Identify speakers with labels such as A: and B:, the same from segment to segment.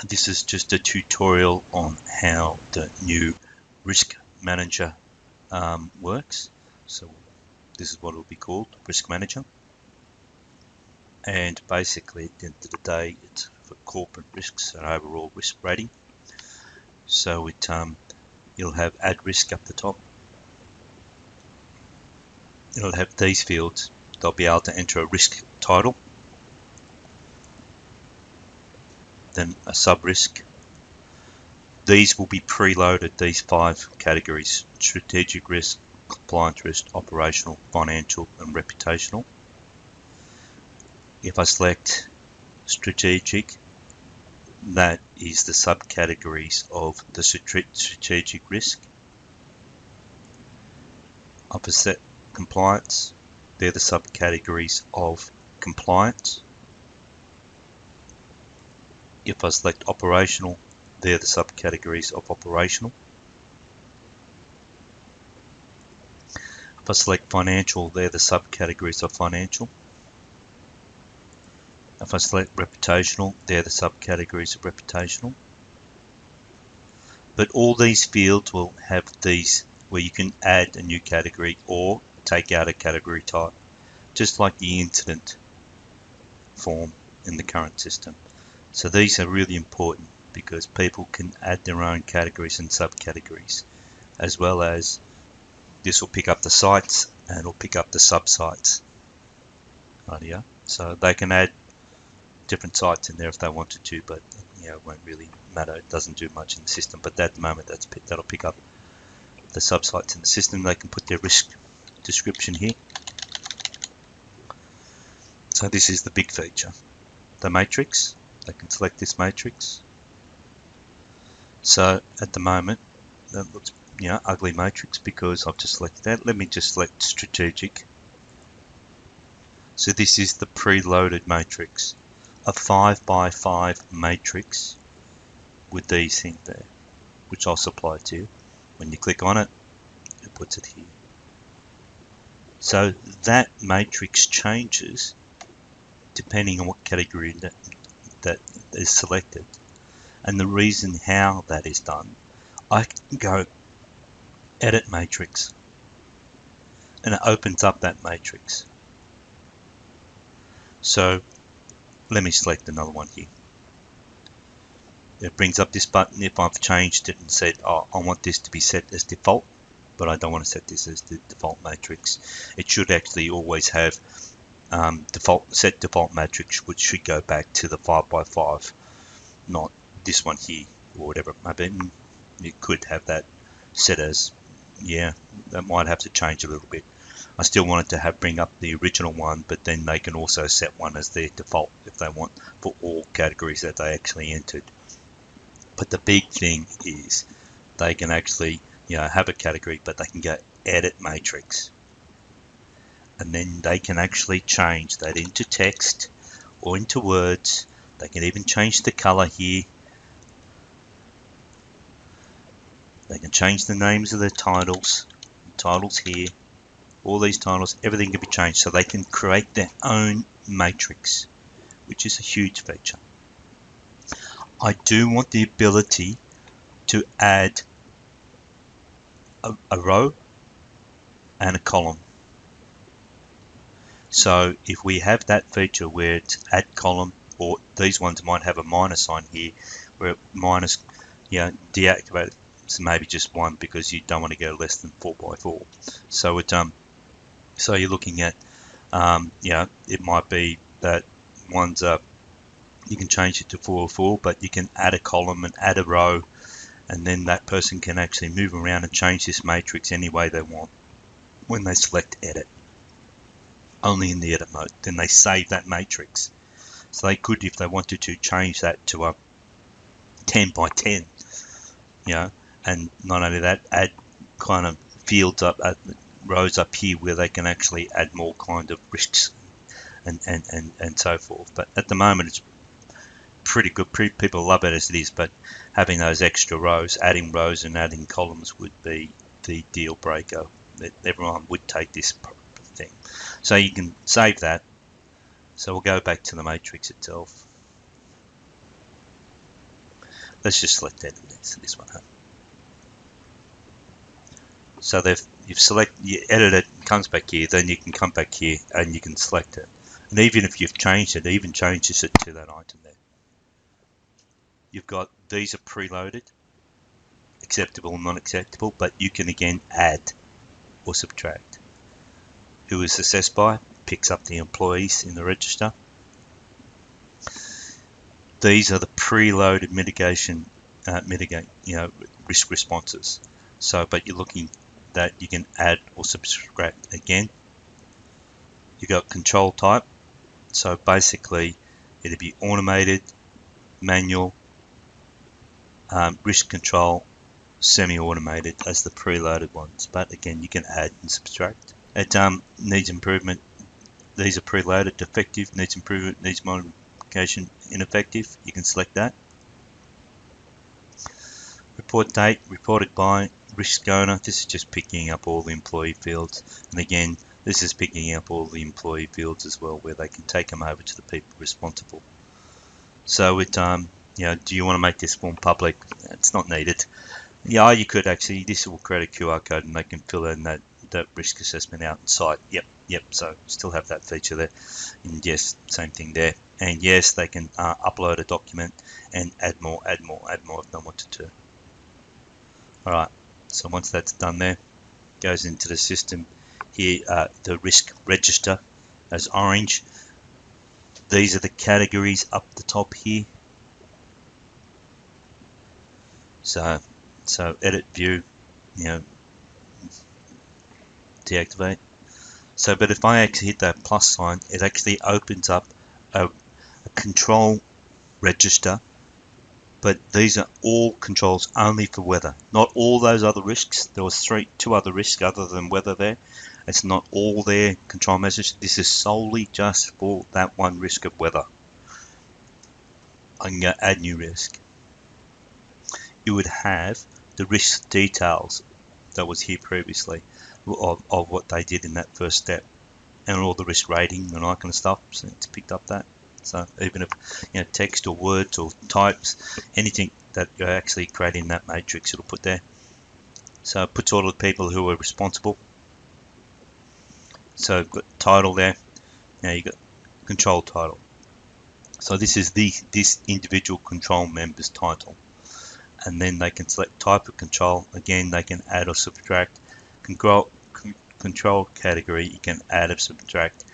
A: This is just a tutorial on how the new Risk Manager works. So this is what it will be called, Risk Manager. And basically at the end of the day, it's for corporate risks and overall risk rating. So you'll have add risk up the top. It'll have these fields. They'll be able to enter a risk title, then a sub-risk. These will be preloaded, these 5 categories: strategic risk, compliance risk, operational, financial, and reputational. If I select strategic, that is the subcategories of the strategic risk. If I set compliance, they're the subcategories of compliance. If I select operational, they're the subcategories of operational. If I select financial, they're the subcategories of financial. If I select reputational, they're the subcategories of reputational. But all these fields will have these where you can add a new category or take out a category type, just like the incident form in the current system. So these are really important because people can add their own categories and subcategories, as well as this will pick up the sites and it'll pick up the sub-sites. Right, so they can add different sites in there if they wanted to, but it won't really matter. It doesn't do much in the system, but at the moment that'll pick up the sub-sites in the system. They can put their risk description here. So this is the big feature, the matrix. They can select this matrix. So at the moment that looks ugly matrix because I've just selected that. Let me just select strategic. So this is the preloaded matrix, a 5x5 matrix with these things there, which I'll supply to you. When you click on it, it puts it here. So that matrix changes depending on what category that is selected. And the reason how that is done, I can go edit matrix and it opens up that matrix. So let me select another one here. It brings up this button. If I've changed it and said, oh, I want this to be set as default, but I don't want to set this as the default matrix, it should actually always have set default matrix, which should go back to the 5x5, not this one here or whatever it may be. You could have that set as, that might have to change a little bit. I still wanted to bring up the original one, but then they can also set one as their default if they want for all categories that they actually entered. But the big thing is they can actually have a category, but they can go edit matrix, and then they can actually change that into text or into words. They can even change the color here. They can change the names of the titles here. All these titles, everything can be changed, so they can create their own matrix, which is a huge feature. I do want the ability to add a row and a column. So if we have that feature where it's add column, or these ones might have a minus sign here, where minus, deactivate, so maybe just one because you don't want to go less than 4x4. So so you're looking at, it might be that one's you can change it to 4x4, but you can add a column and add a row, and then that person can actually move around and change this matrix any way they want when they select edit, only in the edit mode. Then they save that matrix. So they could, if they wanted to, change that to a 10x10, and not only that, add kind of fields up, rows up here where they can actually add more kind of risks and so forth. But at the moment it's pretty good. People love it as it is, but having those extra rows, adding rows and adding columns would be the deal breaker. Everyone would take this thing. So you can save that. So we'll go back to the matrix itself. let's just select edit this one. So you edit it, it comes back here, then you can come back here and you can select it. And even if you've changed it, it even changes it to that item there. You've got, these are preloaded, acceptable and non-acceptable, but you can again add or subtract. Who is assessed by, picks up the employees in the register. These are the preloaded risk responses. So, but you're looking that you can add or subtract again. You got control type. So basically, it'd be automated, manual, risk control, semi-automated as the preloaded ones. But again, you can add and subtract. It needs improvement. These are preloaded, defective, needs improvement, needs modification, ineffective. You can select that. Report date, reported by, risk owner. This is just picking up all the employee fields. And again, this is picking up all the employee fields as well, where they can take them over to the people responsible. So it, do you want to make this form public? It's not needed. Yeah, you could actually. This will create a QR code, and they can fill in that risk assessment out in site. Yep. So still have that feature there. And yes, same thing there. And yes, they can upload a document and add more if they wanted to. All right. So once that's done there, goes into the system. Here, the risk register as orange. These are the categories up the top here. So edit, view, deactivate. So, but if I actually hit that plus sign, it actually opens up a control register. But these are all controls only for weather, not all those other risks. There was two other risks other than weather there. It's not all their control measures. This is solely just for that one risk of weather. I can go add new risk. You would have the risk details that was here previously of what they did in that first step, and all the risk rating and all that kind of stuff. So it's picked up that. So even if text or words or types, anything that you're actually creating that matrix, it'll put there. So it puts all of the people who are responsible. So I've got title there. Now you got control title. So this is this individual control member's title, and then they can select type of control. Again, they can add or subtract. Control category, you can add or subtract.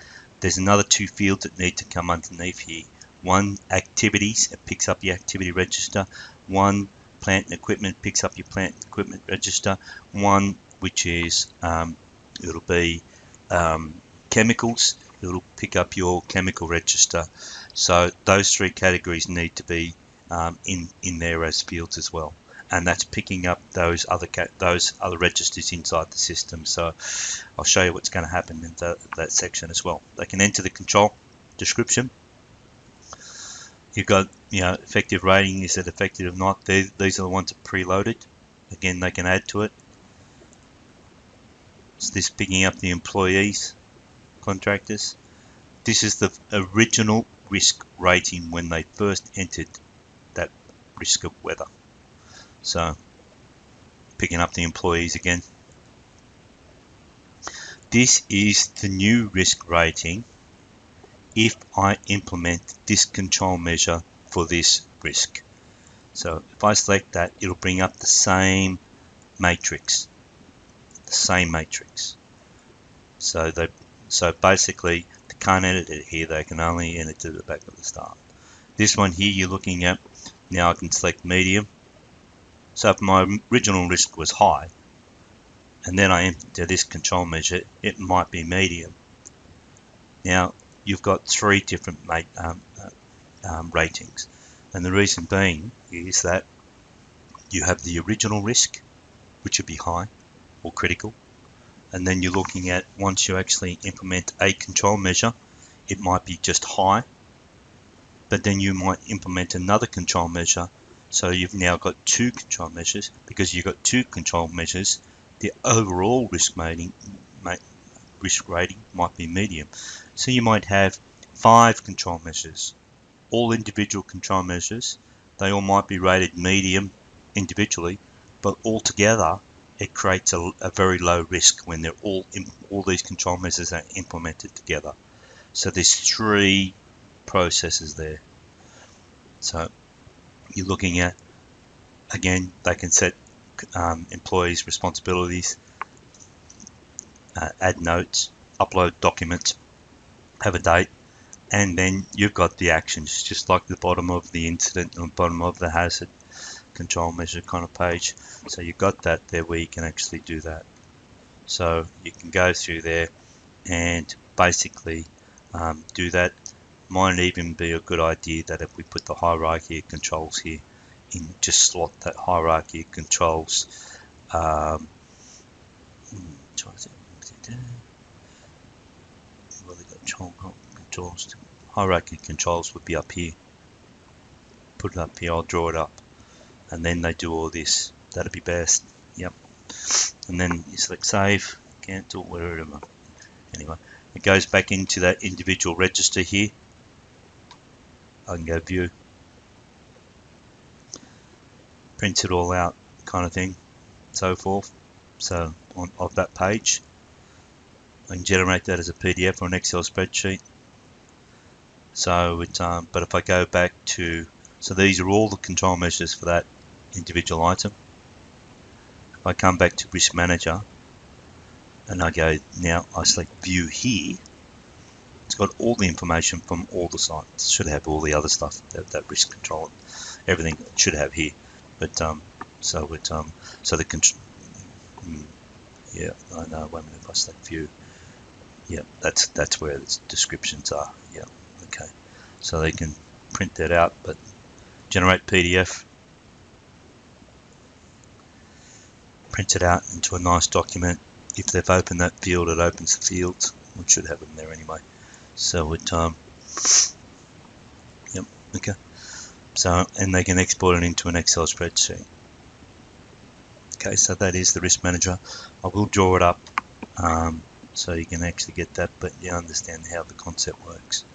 A: There's another two fields that need to come underneath here. One, activities, it picks up your activity register. One, plant and equipment, picks up your plant and equipment register. One, which is it'll be chemicals, it'll pick up your chemical register. So those three categories need to be in there as fields as well, and that's picking up those other registers inside the system. So I'll show you what's going to happen in that section as well. They can enter the control description. You've got effective rating, is it effective or not? These are the ones that are preloaded. Again, they can add to it. So this picking up the employees, contractors. This is the original risk rating when they first entered that risk of weather. So picking up the employees again. This is the new risk rating if I implement this control measure for this risk. So if I select that, it'll bring up the same matrix. So basically, they can't edit it here. They can only edit it at the back of the start. This one here you're looking at, now I can select medium. So if my original risk was high, and then I enter this control measure, it might be medium. Now you've got three different ratings, and the reason being is that you have the original risk, which would be high or critical, and then you're looking at, once you actually implement a control measure, it might be just high, but then you might implement another control measure. So you've now got two control measures. Because you've got two control measures, the overall risk rating might be medium. So you might have 5 control measures, all individual control measures. they all might be rated medium individually, but altogether it creates a very low risk when they're all these control measures are implemented together. So there's 3 processes there. So you're looking at, again, they can set employees' responsibilities, add notes, upload documents, have a date, and then you've got the actions, just like the bottom of the incident or bottom of the hazard control measure kind of page. So you've got that there where you can actually do that. So you can go through there and basically do that. Might even be a good idea that if we put the hierarchy of controls here, in just slot that hierarchy of controls. Well, they got controls. Hierarchy controls would be up here. Put it up here. I'll draw it up, and then they do all this. That'd be best. Yep. And then you select save, cancel, whatever. Anyway, it goes back into that individual register here. I can go view, prints it all out, kind of thing, so forth. So of that page, I can generate that as a PDF or an Excel spreadsheet. So it, but if I go back to, so these are all the control measures for that individual item. If I come back to Risk Manager and I go, now I select View here, it's got all the information from all the sites. It should have all the other stuff that risk control, everything it should have here. But so the control. Yeah, I know. Wait a minute. If I select View, yeah, that's where the descriptions are. Yeah, okay. So they can print that out, but generate PDF, print it out into a nice document. If they've opened that field, it opens the fields. We should have them there anyway. So it yep, okay. So, and they can export it into an Excel spreadsheet. Okay, so that is the Risk Manager. I will draw it up so you can actually get that, but you understand how the concept works.